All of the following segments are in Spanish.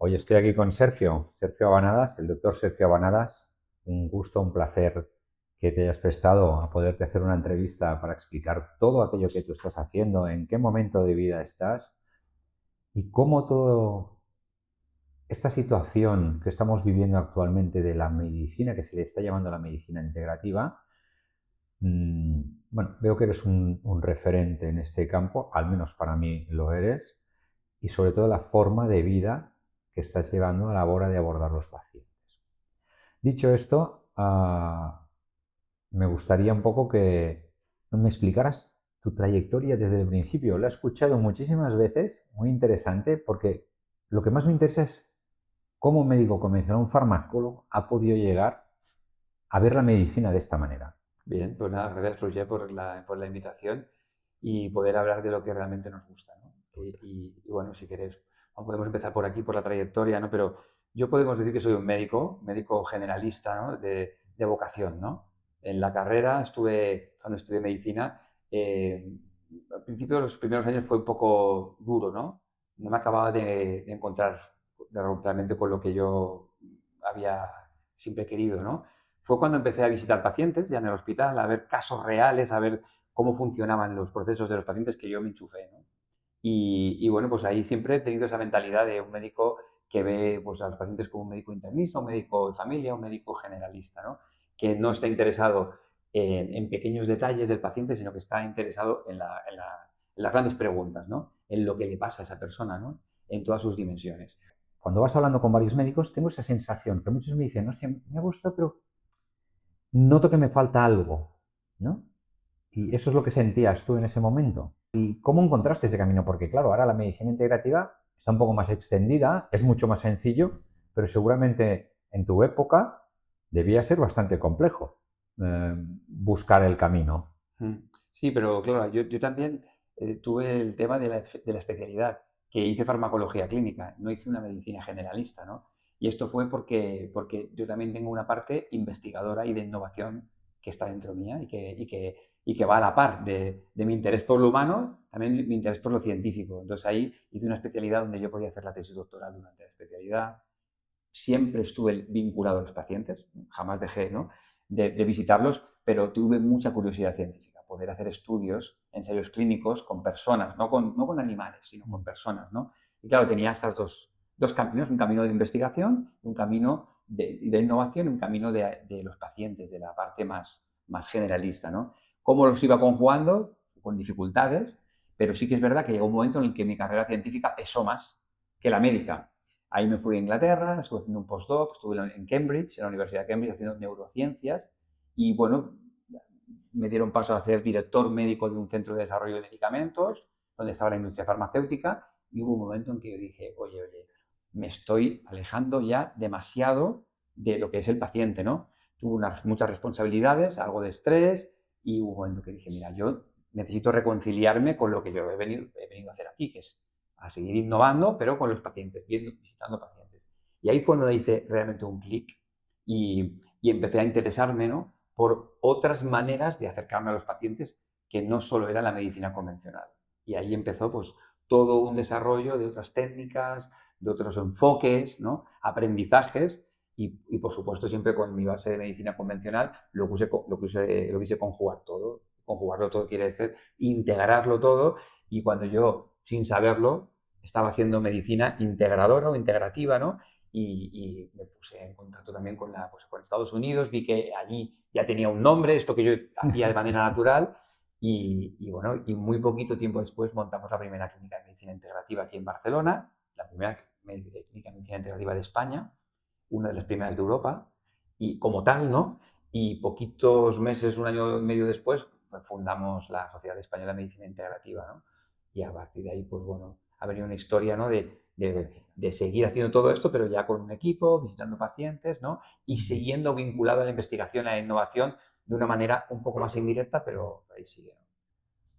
Hoy estoy aquí con Sergio Abanadas, el doctor Sergio Abanadas. Un gusto, un placer que te hayas prestado a poderte hacer una entrevista para explicar todo aquello que tú estás haciendo, en qué momento de vida estás y cómo todo esta situación que estamos viviendo actualmente de la medicina, que se le está llamando la medicina integrativa, mmm, bueno, veo que eres un referente en este campo, al menos para mí lo eres, y sobre todo la forma de vida que estás llevando a la hora de abordar los pacientes. Dicho esto, me gustaría un poco que me explicaras tu trayectoria desde el principio. La he escuchado muchísimas veces, muy interesante, porque lo que más me interesa es cómo un médico convencional, un farmacólogo, ha podido llegar a ver la medicina de esta manera. Bien, pues nada, gracias Roger por la invitación y poder hablar de lo que realmente nos gusta, ¿no? Y bueno, si quieres, podemos empezar por aquí, por la trayectoria, ¿no? Pero yo podemos decir que soy un médico generalista, ¿no? De vocación, ¿no? En la carrera cuando estudié medicina, al principio, los primeros años fue un poco duro, ¿no? No me acababa de encontrar realmente con lo que yo había siempre querido, ¿no? Fue cuando empecé a visitar pacientes ya en el hospital, a ver casos reales, a ver cómo funcionaban los procesos de los pacientes que yo me enchufé, ¿no? Y bueno, pues ahí siempre he tenido esa mentalidad de un médico que ve pues, a los pacientes como un médico internista, un médico de familia, un médico generalista, ¿no? Que no está interesado en pequeños detalles del paciente, sino que está interesado en las grandes preguntas, ¿no? En lo que le pasa a esa persona, ¿no? En todas sus dimensiones. Cuando vas hablando con varios médicos, tengo esa sensación que muchos me dicen, no, hostia, me gusta, pero noto que me falta algo, ¿no? Y eso es lo que sentías tú en ese momento. ¿Y cómo encontraste ese camino? Porque claro, ahora la medicina integrativa está un poco más extendida, es mucho más sencillo, pero seguramente en tu época debía ser bastante complejo buscar el camino. Mm. Sí, pero claro, yo también tuve el tema de la especialidad, que hice farmacología clínica, no hice una medicina generalista, ¿no? Y esto fue porque yo también tengo una parte investigadora y de innovación que está dentro mía y que va a la par de mi interés por lo humano, también mi interés por lo científico. Entonces ahí hice una especialidad donde yo podía hacer la tesis doctoral durante la especialidad. Siempre estuve vinculado a los pacientes, jamás dejé, ¿no? de visitarlos, pero tuve mucha curiosidad científica, poder hacer estudios, ensayos clínicos con personas, no con animales, sino con personas, ¿no? Y claro, tenía estos dos caminos, un camino de investigación, un camino de innovación y un camino de los pacientes, de la parte más generalista, ¿no? ¿Cómo los iba conjugando? Con dificultades, pero sí que es verdad que llegó un momento en el que mi carrera científica pesó más que la médica. Ahí me fui a Inglaterra, estuve haciendo un postdoc, estuve en Cambridge, en la Universidad de Cambridge, haciendo neurociencias y bueno, me dieron paso a ser director médico de un centro de desarrollo de medicamentos, donde estaba la industria farmacéutica y hubo un momento en que yo dije, oye, me estoy alejando ya demasiado de lo que es el paciente, ¿no? Tuve muchas responsabilidades, algo de estrés y hubo un momento que dije, mira, yo necesito reconciliarme con lo que yo he venido a hacer aquí, que es a seguir innovando, pero con los pacientes, visitando pacientes. Y ahí fue donde hice realmente un clic y empecé a interesarme, ¿no? Por otras maneras de acercarme a los pacientes que no solo era la medicina convencional. Y ahí empezó pues todo un desarrollo de otras técnicas, de otros enfoques, ¿no? Aprendizajes y por supuesto siempre con mi base de medicina convencional lo quise conjugarlo todo quiere decir integrarlo todo y cuando yo sin saberlo estaba haciendo medicina integradora o integrativa, ¿no? Y me puse en contacto también con Estados Unidos, vi que allí ya tenía un nombre, esto que yo hacía de manera natural, y bueno, y muy poquito tiempo después montamos la primera clínica de medicina integrativa aquí en Barcelona, la primera clínica de medicina integrativa de España, una de las primeras de Europa, y como tal, ¿no? Y poquitos meses, un año y medio después, pues fundamos la Sociedad Española de Medicina Integrativa, ¿no? Y a partir de ahí, pues bueno, ha venido una historia, ¿no? De seguir haciendo todo esto, pero ya con un equipo, visitando pacientes, ¿no? Y siguiendo vinculado a la investigación, a la innovación, de una manera un poco más indirecta, pero ahí sigue, ¿no?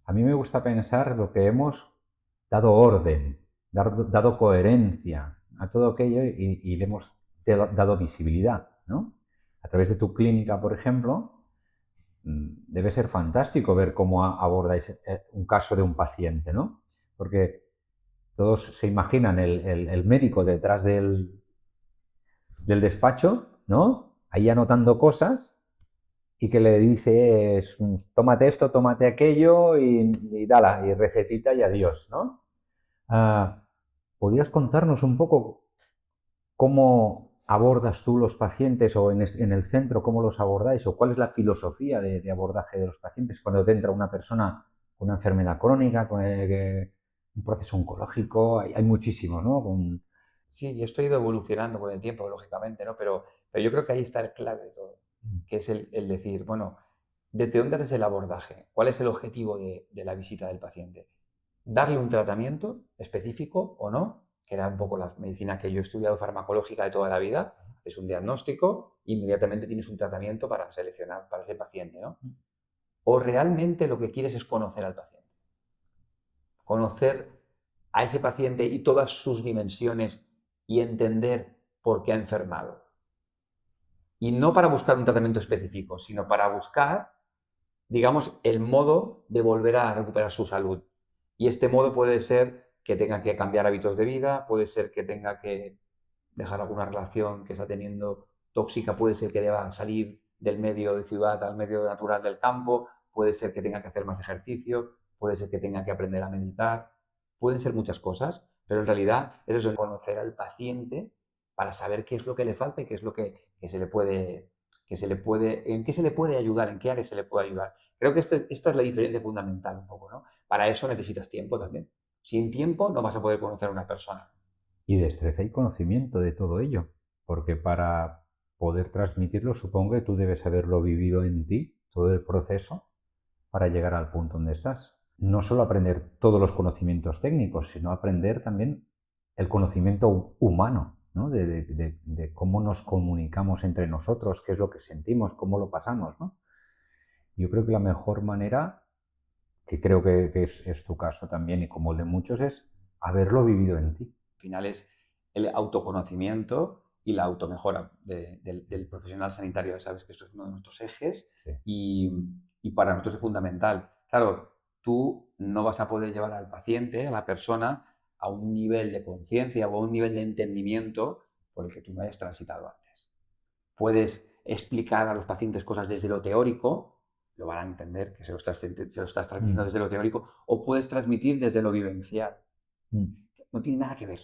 A mí me gusta pensar lo que hemos dado orden, dado coherencia a todo aquello y le hemos dado visibilidad, ¿no? A través de tu clínica, por ejemplo, debe ser fantástico ver cómo abordáis un caso de un paciente, ¿no? Porque Todos se imaginan el médico detrás del despacho, ¿no? Ahí anotando cosas y que le dice, tómate esto, tómate aquello y dala, y recetita y adiós, ¿no? Ah, ¿podrías contarnos un poco cómo abordas tú los pacientes o en el centro, cómo los abordáis o cuál es la filosofía de abordaje de los pacientes cuando te entra una persona con una enfermedad crónica, con un proceso oncológico? Hay muchísimos, ¿no? Sí, y esto ha ido evolucionando con el tiempo, lógicamente, ¿no? Pero yo creo que ahí está el clave de todo, que es el decir, bueno, ¿desde dónde haces el abordaje? ¿Cuál es el objetivo de la visita del paciente? ¿Darle un tratamiento específico o no? Que era un poco la medicina que yo he estudiado farmacológica de toda la vida. Es un diagnóstico, inmediatamente tienes un tratamiento para seleccionar para ese paciente, ¿no? O realmente lo que quieres es conocer al paciente. Conocer a ese paciente y todas sus dimensiones y entender por qué ha enfermado. Y no para buscar un tratamiento específico, sino para buscar, digamos, el modo de volver a recuperar su salud. Y este modo puede ser que tenga que cambiar hábitos de vida, puede ser que tenga que dejar alguna relación que está teniendo tóxica, puede ser que deba salir del medio de ciudad al medio natural del campo, puede ser que tenga que hacer más ejercicio, puede ser que tenga que aprender a meditar, pueden ser muchas cosas, pero en realidad es eso, conocer al paciente para saber qué es lo que le falta y qué es lo que se le puede, en qué se le puede ayudar, en qué área se le puede ayudar. Creo que esta es la diferencia fundamental un poco, ¿no? Para eso necesitas tiempo también. Sin tiempo no vas a poder conocer a una persona. Y destreza y conocimiento de todo ello, porque para poder transmitirlo supongo que tú debes haberlo vivido en ti, todo el proceso, para llegar al punto donde estás. No solo aprender todos los conocimientos técnicos, sino aprender también el conocimiento humano, ¿no? De cómo nos comunicamos entre nosotros, qué es lo que sentimos, cómo lo pasamos, ¿no? Yo creo que la mejor manera, que creo que es tu caso también y como el de muchos, es haberlo vivido en ti. Al final es el autoconocimiento y la automejora del profesional sanitario. Sabes que esto es uno de nuestros ejes Sí. y para nosotros es fundamental. Claro, tú no vas a poder llevar al paciente, a la persona, a un nivel de conciencia o a un nivel de entendimiento por el que tú no hayas transitado antes. Puedes explicar a los pacientes cosas desde lo teórico, lo van a entender, que se lo estás transmitiendo desde lo teórico, o puedes transmitir desde lo vivencial. No tiene nada que ver.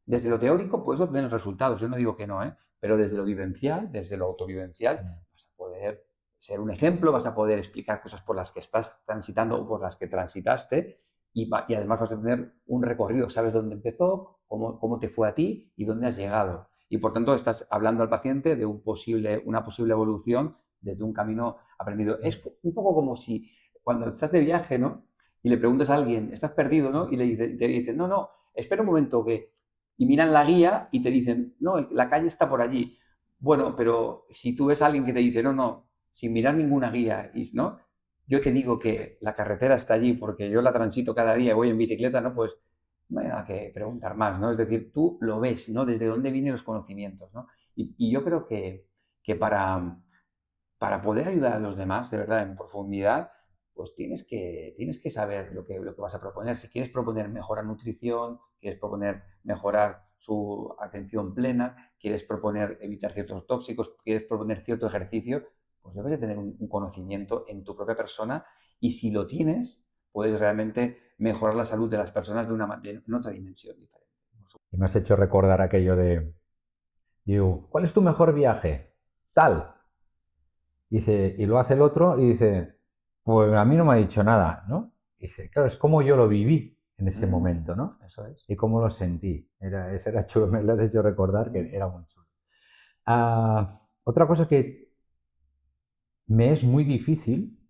Desde lo teórico puedes obtener resultados, yo no digo que no, ¿eh? Pero desde lo vivencial, desde lo autovivencial, vas a poder ser un ejemplo, vas a poder explicar cosas por las que estás transitando o por las que transitaste y además vas a tener un recorrido, sabes dónde empezó, cómo te fue a ti y dónde has llegado. Y por tanto estás hablando al paciente de una posible evolución desde un camino aprendido. Es un poco como si cuando estás de viaje, ¿no? Y le preguntas a alguien, estás perdido, ¿no? Y te dicen, no, no, espera un momento que... Y miran la guía y te dicen, no, la calle está por allí. Bueno, pero si tú ves a alguien que te dice, no, no, sin mirar ninguna guía, ¿no? Yo te digo que la carretera está allí porque yo la transito cada día, voy en bicicleta, ¿no? Pues no hay nada que preguntar más, ¿no? Es decir, tú lo ves, ¿no? Desde dónde vienen los conocimientos, ¿no? Y yo creo que para poder ayudar a los demás, de verdad, en profundidad, pues tienes que saber lo que vas a proponer. Si quieres proponer mejorar nutrición, quieres proponer mejorar su atención plena, quieres proponer evitar ciertos tóxicos, quieres proponer cierto ejercicio, pues debes de tener un conocimiento en tu propia persona y si lo tienes, puedes realmente mejorar la salud de las personas en otra dimensión diferente. Y me has hecho recordar aquello digo, ¿cuál es tu mejor viaje? Tal. Dice, y lo hace el otro y dice, pues a mí no me ha dicho nada, ¿no? Dice, claro, es como yo lo viví en ese momento, ¿no? Eso es. Y cómo lo sentí. Ese era chulo, me lo has hecho recordar que era muy chulo. Otra cosa que me es muy difícil,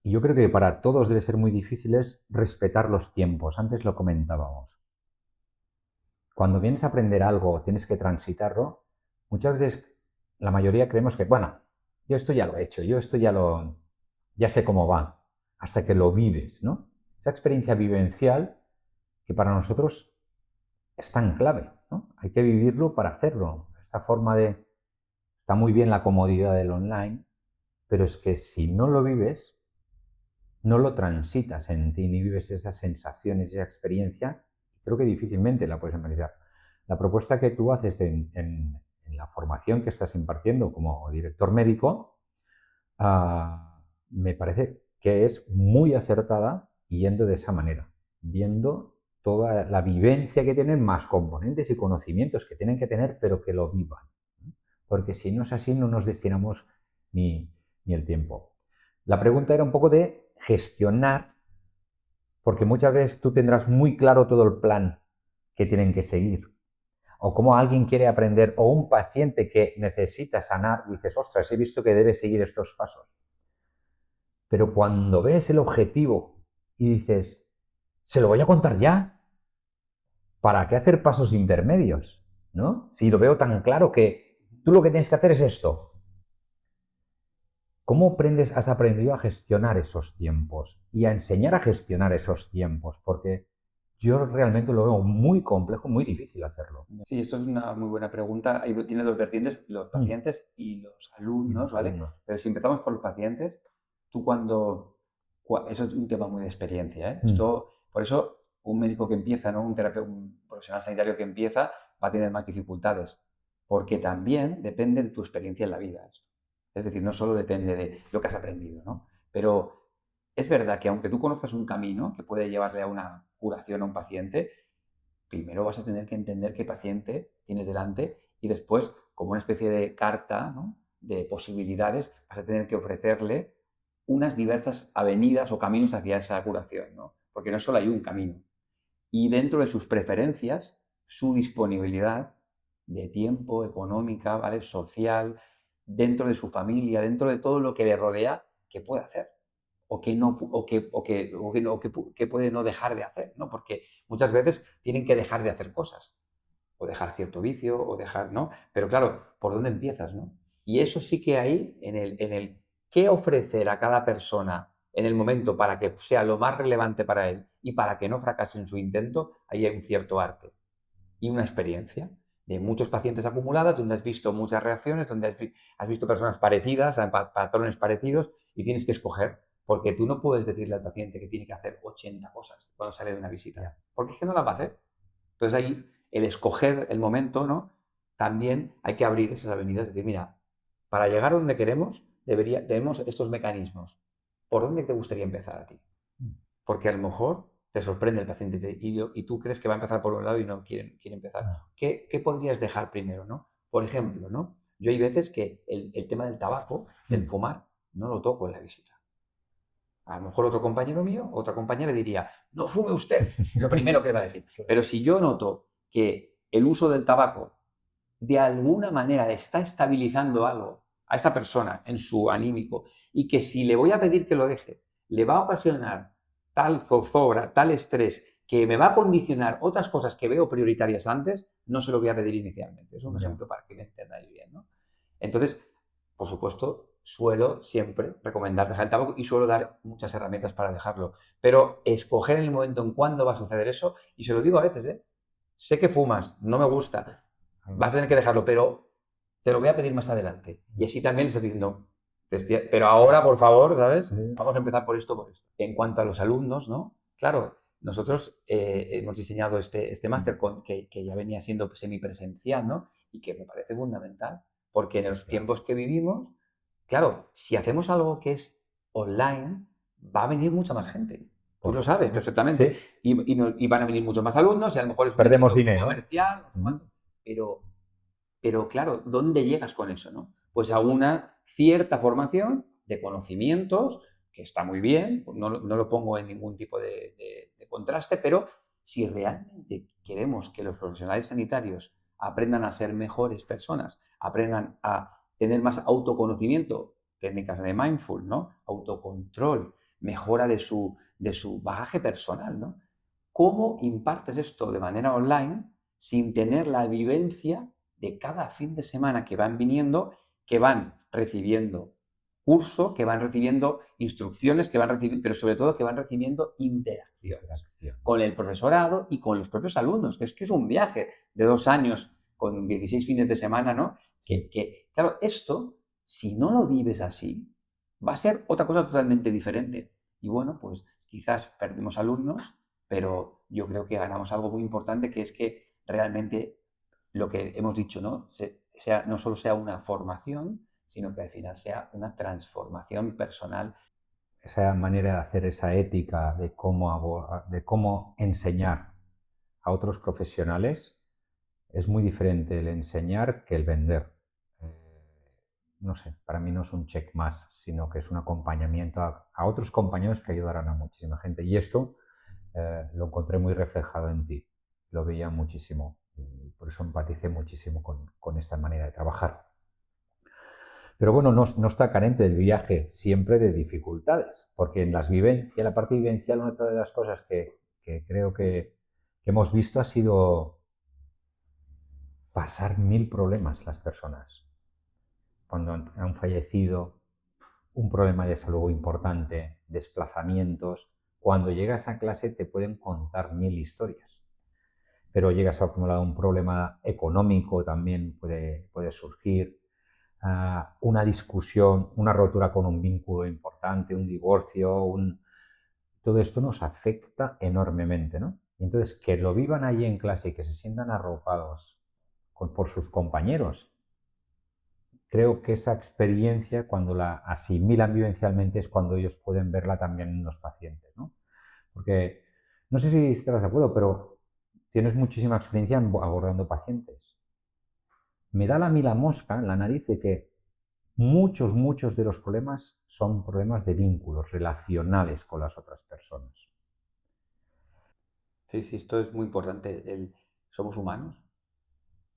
y yo creo que para todos debe ser muy difícil, es respetar los tiempos. Antes lo comentábamos. Cuando vienes a aprender algo, tienes que transitarlo, muchas veces la mayoría creemos que, bueno, yo esto ya lo he hecho, yo esto ya sé cómo va, hasta que lo vives, ¿no? Esa experiencia vivencial que para nosotros es tan clave, ¿no? Hay que vivirlo para hacerlo. Esta forma está muy bien la comodidad del online, pero es que si no lo vives, no lo transitas en ti, ni vives esas sensaciones, esa experiencia, creo que difícilmente la puedes empatizar. La propuesta que tú haces en la formación que estás impartiendo como director médico, me parece que es muy acertada yendo de esa manera, viendo toda la vivencia que tienen, más componentes y conocimientos que tienen que tener, pero que lo vivan. Porque si no es así, no nos destinamos ni el tiempo. La pregunta era un poco de gestionar, porque muchas veces tú tendrás muy claro todo el plan que tienen que seguir, o cómo alguien quiere aprender, o un paciente que necesita sanar, dices, ostras, he visto que debe seguir estos pasos. Pero cuando ves el objetivo y dices, ¿se lo voy a contar ya? ¿Para qué hacer pasos intermedios? ¿No? Si lo veo tan claro que tú lo que tienes que hacer es esto. ¿Cómo has aprendido a gestionar esos tiempos y a enseñar a gestionar esos tiempos? Porque yo realmente lo veo muy complejo, muy difícil hacerlo. Sí, esto es una muy buena pregunta. Tiene dos vertientes, los pacientes y los alumnos, ¿vale? Pero si empezamos por los pacientes, tú eso es un tema muy de experiencia, ¿eh? Por eso, un médico que empieza, ¿no? Un profesional sanitario que empieza va a tener más dificultades, porque también depende de tu experiencia en la vida esto. Es decir, no solo depende de lo que has aprendido, ¿no? Pero es verdad que aunque tú conozcas un camino que puede llevarle a una curación a un paciente, primero vas a tener que entender qué paciente tienes delante y después, como una especie de carta, ¿no?, de posibilidades, vas a tener que ofrecerle unas diversas avenidas o caminos hacia esa curación, ¿no? Porque no solo hay un camino. Y dentro de sus preferencias, su disponibilidad de tiempo, económica, ¿vale?, social, dentro de su familia, dentro de todo lo que le rodea, ¿qué puede hacer? O que no, que puede no dejar de hacer, ¿no? Porque muchas veces tienen que dejar de hacer cosas, o dejar cierto vicio, o dejar, ¿no? Pero claro, ¿por dónde empiezas, no? Y eso sí que hay en el qué ofrecer a cada persona en el momento para que sea lo más relevante para él y para que no fracase en su intento, ahí hay un cierto arte y una experiencia de muchos pacientes acumuladas, donde has visto muchas reacciones, donde has visto personas parecidas, patrones parecidos, y tienes que escoger, porque tú no puedes decirle al paciente que tiene que hacer 80 cosas cuando sale de una visita, porque es que no las va a hacer. Entonces ahí el escoger el momento, ¿no? También hay que abrir esas avenidas y decir, mira, para llegar a donde queremos, tenemos estos mecanismos. ¿Por dónde te gustaría empezar a ti? Porque a lo mejor te sorprende el paciente y tú crees que va a empezar por un lado y no quiere empezar. ¿Qué podrías dejar primero, no? Por ejemplo, ¿no? Yo hay veces que el tema del tabaco, del fumar, no lo toco en la visita. A lo mejor otro compañero mío, otra compañera diría, no fume usted, lo primero que va a decir. Pero si yo noto que el uso del tabaco de alguna manera está estabilizando algo a esa persona en su anímico y que si le voy a pedir que lo deje, le va a ocasionar tal zozobra, tal estrés, que me va a condicionar otras cosas que veo prioritarias antes, no se lo voy a pedir inicialmente. Es un ejemplo para que me entendáis bien, ¿no? Entonces, por supuesto, suelo siempre recomendar dejar el tabaco y suelo dar muchas herramientas para dejarlo. Pero escoger el momento en cuándo va a suceder eso, y se lo digo a veces, ¿eh? Sé que fumas, no me gusta, vas a tener que dejarlo, pero te lo voy a pedir más adelante. Y así también les estoy diciendo, pero ahora, por favor, ¿sabes? Vamos a empezar por esto, por esto. En cuanto a los alumnos, ¿no? Claro, nosotros hemos diseñado este máster que ya venía siendo semipresencial, ¿no? Y que me parece fundamental, porque en los tiempos que vivimos, claro, si hacemos algo que es online, va a venir mucha más gente. Tú lo sabes perfectamente. Sí. Y van a venir muchos más alumnos y a lo mejor es un Perdemos éxito dinero. comercial, pero claro, ¿dónde llegas con eso, no? Pues a una cierta formación de conocimientos, que está muy bien, no lo pongo en ningún tipo de contraste, pero si realmente queremos que los profesionales sanitarios aprendan a ser mejores personas, aprendan a tener más autoconocimiento, técnicas de mindful, ¿no? Autocontrol, mejora de su bagaje personal, ¿no? ¿Cómo impartes esto de manera online sin tener la vivencia de cada fin de semana que van viniendo, que van recibiendo curso, que van recibiendo instrucciones, que van recibiendo, pero sobre todo que van recibiendo interacciones con el profesorado y con los propios alumnos, que es un viaje de 2 años con 16 fines de semana, ¿no? Claro, esto, si no lo vives así, va a ser otra cosa totalmente diferente. Y bueno, pues quizás perdemos alumnos, pero yo creo que ganamos algo muy importante, que es que realmente lo que hemos dicho, ¿no? No solo sea una formación, sino que al final sea una transformación personal. Esa manera de hacer, esa ética de cómo enseñar a otros profesionales, es muy diferente el enseñar que el vender. No sé, para mí no es un check más, sino que es un acompañamiento a otros compañeros que ayudarán a muchísima gente. Y esto lo encontré muy reflejado en ti, lo veía muchísimo y por eso empaticé muchísimo con esta manera de trabajar. Pero bueno, no está carente del viaje siempre de dificultades, porque en la parte vivencial, una de las cosas que creo que hemos visto ha sido pasar mil problemas las personas. Cuando han fallecido, un problema de salud importante, desplazamientos, cuando llegas a clase te pueden contar mil historias. Pero llegas a acumular un problema económico, también puede surgir, una discusión, una rotura con un vínculo importante, un divorcio, todo esto nos afecta enormemente, ¿no? Y entonces, que lo vivan allí en clase y que se sientan arropados por sus compañeros, creo que esa experiencia, cuando la asimilan vivencialmente, es cuando ellos pueden verla también en los pacientes, ¿no? Porque, no sé si estarás de acuerdo, pero tienes muchísima experiencia abordando pacientes. Me da a mí la mosca en la nariz de que muchos de los problemas son problemas de vínculos relacionales con las otras personas. Sí, sí, esto es muy importante. Somos humanos.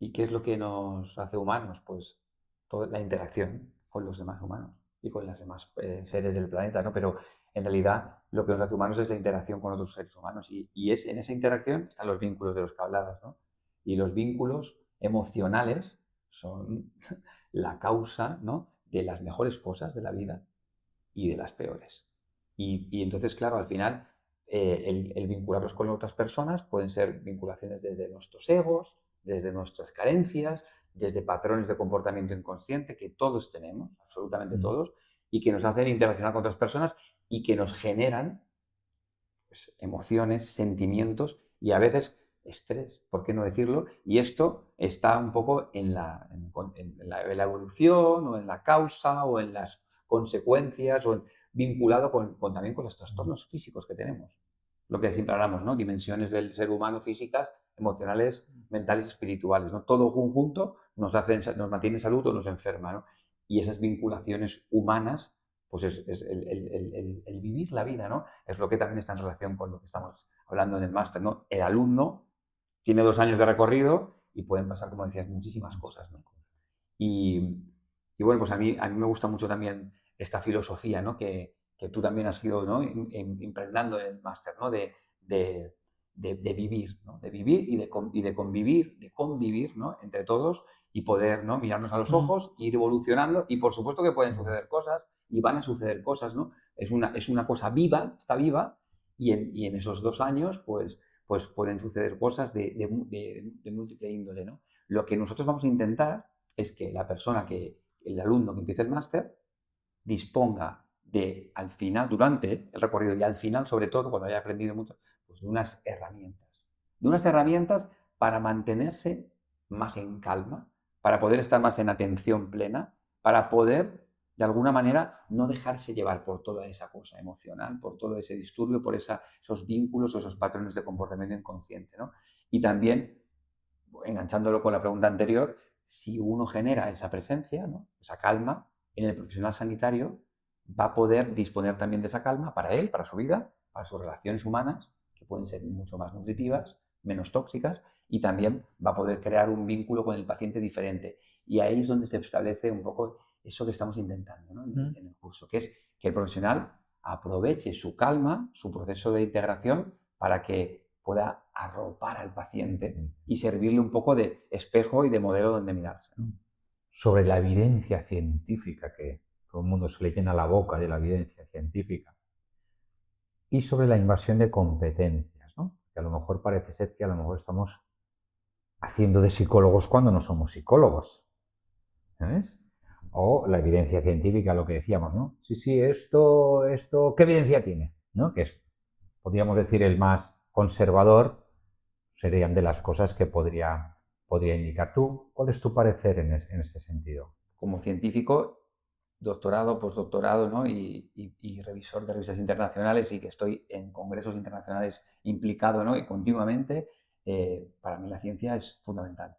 ¿Y qué es lo que nos hace humanos? Pues toda la interacción con los demás humanos y con los demás seres del planeta, ¿no? Pero en realidad lo que nos hace humanos es la interacción con otros seres humanos y es en esa interacción están los vínculos de los que hablabas, ¿no? Y los vínculos emocionales son la causa, ¿no? De las mejores cosas de la vida y de las peores. Y entonces, claro, al final, el vincularlos con otras personas pueden ser vinculaciones desde nuestros egos, desde nuestras carencias, desde patrones de comportamiento inconsciente que todos tenemos, absolutamente todos, y que nos hacen interaccionar con otras personas y que nos generan pues, emociones, sentimientos y a veces estrés, ¿por qué no decirlo? Y esto está un poco en la evolución o en la causa o en las consecuencias o vinculado también con los trastornos físicos que tenemos. Lo que siempre hablamos, ¿no? Dimensiones del ser humano físicas, emocionales, mentales, espirituales, ¿no? Todo conjunto nos mantiene en salud o nos enferma, ¿no? Y esas vinculaciones humanas pues es el vivir la vida, ¿no? Es lo que también está en relación con lo que estamos hablando en el máster, ¿no? El alumno tiene 2 años de recorrido y pueden pasar, como decías, muchísimas cosas, ¿no? Y, y bueno, pues a mí me gusta mucho también esta filosofía, ¿no? Que tú también has ido, ¿no? Impregnando en el máster, ¿no? De vivir, ¿no? De vivir y de convivir, ¿no? Entre todos y poder, ¿no? Mirarnos a los ojos, ir evolucionando y por supuesto que pueden suceder cosas y van a suceder cosas, ¿no? Es una cosa viva, está viva y en esos 2 años, pues pueden suceder cosas de múltiple índole, ¿no? Lo que nosotros vamos a intentar es que el alumno que empiece el máster, disponga al final, durante el recorrido y al final, sobre todo, cuando haya aprendido mucho, pues de unas herramientas. De unas herramientas para mantenerse más en calma, para poder estar más en atención plena, para poder, de alguna manera, no dejarse llevar por toda esa cosa emocional, por todo ese disturbio, por esos vínculos o esos patrones de comportamiento inconsciente, ¿no? Y también, enganchándolo con la pregunta anterior, si uno genera esa presencia, ¿no? Esa calma, en el profesional sanitario va a poder disponer también de esa calma para él, para su vida, para sus relaciones humanas, que pueden ser mucho más nutritivas, menos tóxicas, y también va a poder crear un vínculo con el paciente diferente. Y ahí es donde se establece un poco eso que estamos intentando, ¿no? en el curso, que es que el profesional aproveche su calma, su proceso de integración, para que pueda arropar al paciente y servirle un poco de espejo y de modelo donde mirarse, ¿no? Sobre la evidencia científica, que todo el mundo se le llena la boca de la evidencia científica, y sobre la invasión de competencias, ¿no? Que a lo mejor parece ser que a lo mejor estamos haciendo de psicólogos cuando no somos psicólogos, ¿sabes? O la evidencia científica, lo que decíamos, ¿no? Sí, esto, ¿qué evidencia tiene? ¿No? Que es, podríamos decir, el más conservador serían de las cosas que podría indicar. ¿Tú, cuál es tu parecer en este sentido? Como científico, doctorado, postdoctorado, ¿no? y revisor de revistas internacionales y que estoy en congresos internacionales implicado, ¿no? y continuamente, para mí la ciencia es fundamental,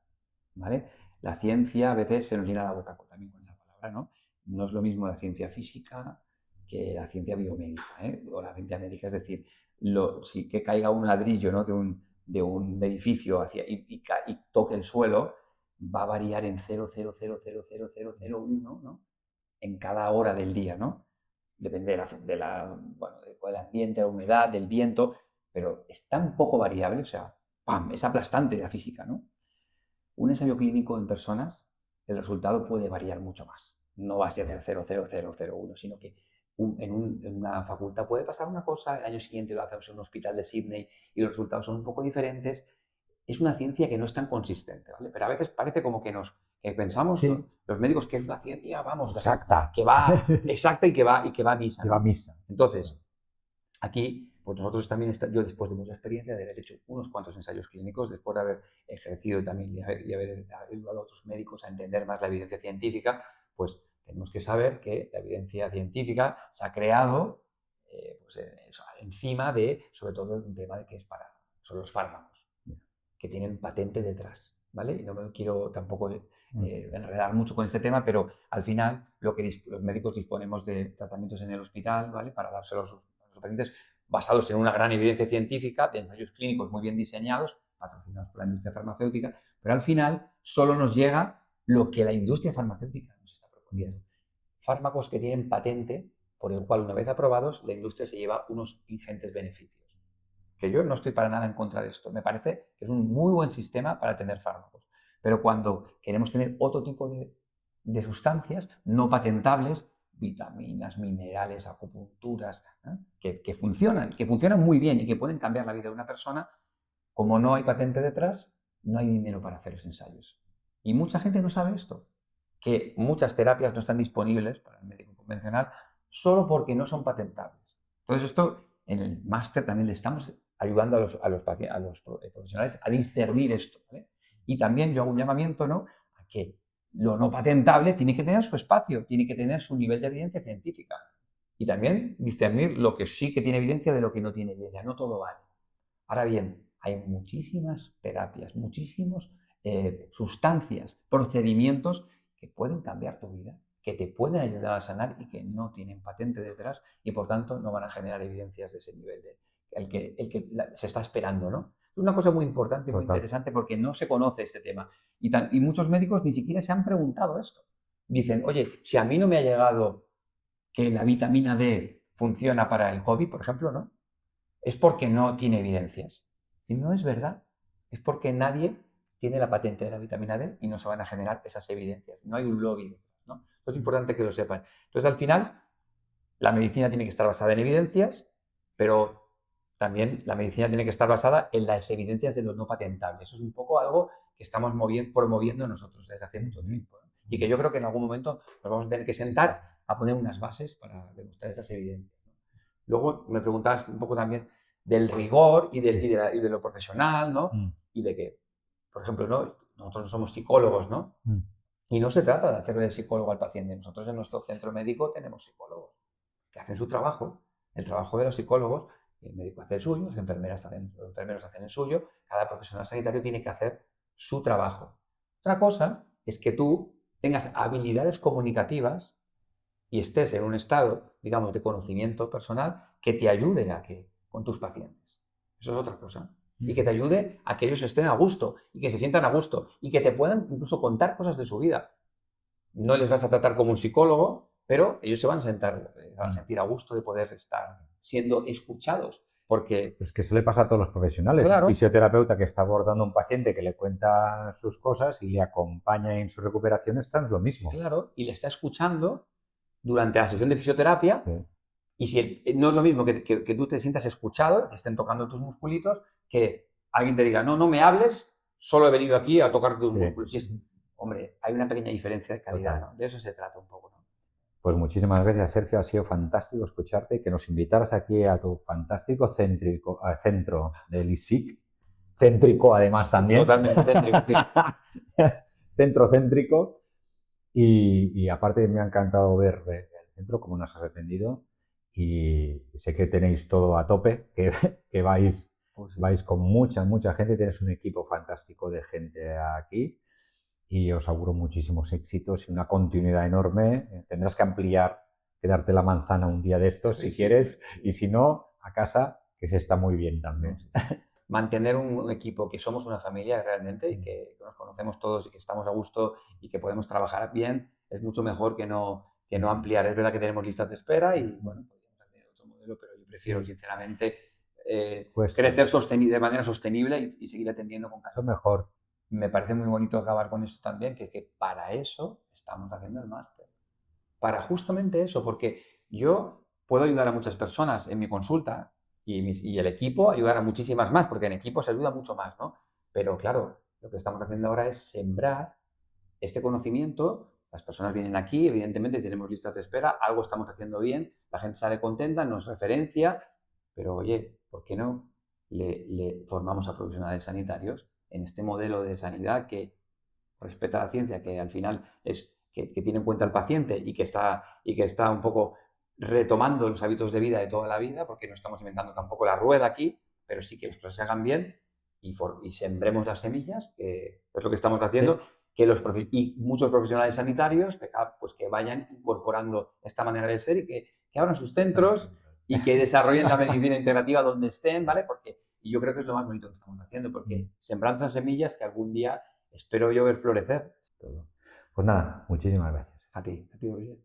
¿vale? La ciencia a veces se nos llena la boca también con esa palabra, ¿no? No es lo mismo la ciencia física que la ciencia biomédica, ¿eh? O la ciencia médica, es decir, si que caiga un ladrillo, ¿no? de un edificio y toque el suelo, va a variar en 0,0000001, ¿no? En cada hora del día, ¿no? Depende bueno, del ambiente, la humedad, del viento, pero es tan poco variable, o sea, ¡pam! Es aplastante la física, ¿no? Un ensayo clínico en personas, el resultado puede variar mucho más. No va a ser del 0,0001, sino que en una facultad puede pasar una cosa, el año siguiente lo hacemos en un hospital de Sydney y los resultados son un poco diferentes. Es una ciencia que no es tan consistente, ¿vale? Pero a veces parece como que pensamos, Sí. los médicos, que es una ciencia, vamos, Exacta. que va exacta y que va a misa, Que ¿no? va a misa. Entonces, aquí, pues nosotros también, yo después de mucha experiencia, de haber hecho unos cuantos ensayos clínicos, después de haber ejercido también y haber ayudado a otros médicos a entender más la evidencia científica, pues tenemos que saber que la evidencia científica se ha creado pues, encima de, sobre todo, un tema que son los fármacos, que tienen patente detrás, ¿vale? Y no me quiero tampoco enredar mucho con este tema, pero al final los médicos disponemos de tratamientos en el hospital, ¿vale? Para dárselos a los pacientes basados en una gran evidencia científica, de ensayos clínicos muy bien diseñados, patrocinados por la industria farmacéutica, pero al final solo nos llega lo que la industria farmacéutica nos está proponiendo. Fármacos que tienen patente, por el cual, una vez aprobados, la industria se lleva unos ingentes beneficios. Que yo no estoy para nada en contra de esto. Me parece que es un muy buen sistema para tener fármacos. Pero cuando queremos tener otro tipo de sustancias no patentables, vitaminas, minerales, acupunturas, ¿eh? que funcionan muy bien y que pueden cambiar la vida de una persona, como no hay patente detrás, no hay dinero para hacer los ensayos. Y mucha gente no sabe esto, que muchas terapias no están disponibles para el médico convencional solo porque no son patentables. Entonces esto, en el máster también le estamos ayudando a los profesionales a discernir esto, ¿vale? Y también yo hago un llamamiento, ¿no? A que lo no patentable tiene que tener su espacio, tiene que tener su nivel de evidencia científica. Y también discernir lo que sí que tiene evidencia de lo que no tiene evidencia. No todo vale. Ahora bien, hay muchísimas terapias, muchísimas sustancias, procedimientos que pueden cambiar tu vida, que te pueden ayudar a sanar y que no tienen patente detrás y por tanto no van a generar evidencias de ese nivel, el que se está esperando, ¿no? Es una cosa muy importante y muy interesante porque no se conoce este tema y muchos médicos ni siquiera se han preguntado esto. Dicen, oye, si a mí no me ha llegado que la vitamina D funciona para el COVID, por ejemplo, ¿no? Es porque no tiene evidencias. Y no es verdad. Es porque nadie tiene la patente de la vitamina D y no se van a generar esas evidencias. No hay un lobby detrás, ¿no? Esto es importante que lo sepan. Entonces, al final, la medicina tiene que estar basada en evidencias, pero también la medicina tiene que estar basada en las evidencias de lo no patentable. Eso es un poco algo que estamos promoviendo nosotros desde hace mucho tiempo, ¿no? Y que yo creo que en algún momento nos vamos a tener que sentar a poner unas bases para demostrar esas evidencias. Luego me preguntabas un poco también del rigor y de lo profesional, ¿no? Y de que, por ejemplo, ¿no? Nosotros no somos psicólogos, ¿no? Y no se trata de hacerle de psicólogo al paciente. Nosotros en nuestro centro médico tenemos psicólogos que hacen su trabajo. El trabajo de los psicólogos, el médico hace el suyo, los enfermeros hacen el suyo, cada profesional sanitario tiene que hacer su trabajo. Otra cosa es que tú tengas habilidades comunicativas y estés en un estado, digamos, de conocimiento personal que te ayude con tus pacientes. Eso es otra cosa. Y que te ayude a que ellos estén a gusto y que se sientan a gusto y que te puedan incluso contar cosas de su vida. No les vas a tratar como un psicólogo, pero ellos se van a sentir a gusto de poder estar siendo escuchados. Porque es que eso le pasa a todos los profesionales. Claro. Un fisioterapeuta que está abordando a un paciente que le cuenta sus cosas y le acompaña en su recuperación, está en lo mismo. Claro, y le está escuchando durante la sesión de fisioterapia. Sí. Y si no es lo mismo que tú te sientas escuchado, que estén tocando tus musculitos, que alguien te diga, no, no me hables, solo he venido aquí a tocar tus músculos. Y hombre, hay una pequeña diferencia de calidad, ¿no? De eso se trata un poco, ¿no? Pues muchísimas gracias, Sergio. Ha sido fantástico escucharte y que nos invitaras aquí a tu fantástico centro del ISIC. Céntrico, además, también. Totalmente céntrico, sí. Centro céntrico. Y aparte me ha encantado ver el centro, cómo nos has atendido. Y sé que tenéis todo a tope, que vais, Pues sí. vais con mucha gente. Tienes un equipo fantástico de gente aquí. Y os auguro muchísimos éxitos y una continuidad enorme. Tendrás que ampliar, quedarte la manzana un día de estos si Sí, quieres, sí. y si no, a casa, que se está muy bien No, también. sí, sí. Mantener un equipo que somos una familia realmente y que nos conocemos todos y que estamos a gusto y que podemos trabajar bien es mucho mejor que no ampliar. Es verdad que tenemos listas de espera y bueno, podríamos hacer otro modelo, pero yo prefiero Sí, sinceramente puesto. crecer de manera sostenible y seguir atendiendo con Eso calidad. mejor. Me parece muy bonito acabar con esto también, que para eso estamos haciendo el máster. Para justamente eso, porque yo puedo ayudar a muchas personas en mi consulta y el equipo ayudar a muchísimas más, porque en equipo se ayuda mucho más, ¿no? Pero claro, lo que estamos haciendo ahora es sembrar este conocimiento. Las personas vienen aquí, evidentemente tenemos listas de espera, algo estamos haciendo bien, la gente sale contenta, nos referencia, pero oye, ¿por qué no le formamos a profesionales sanitarios en este modelo de sanidad que respeta la ciencia, que al final es que tiene en cuenta al paciente y que está un poco retomando los hábitos de vida de toda la vida, porque no estamos inventando tampoco la rueda aquí, pero sí que las cosas se hagan bien y sembremos las semillas, que es lo que estamos haciendo, Sí. que y muchos profesionales sanitarios pues que vayan incorporando esta manera de ser y que abran sus centros y que desarrollen la medicina integrativa donde estén, ¿vale? Porque, y yo creo que es lo más bonito que estamos haciendo, porque sembrando esas semillas que algún día espero yo ver florecer. Todo. Pues nada, muchísimas gracias. A ti, Roger.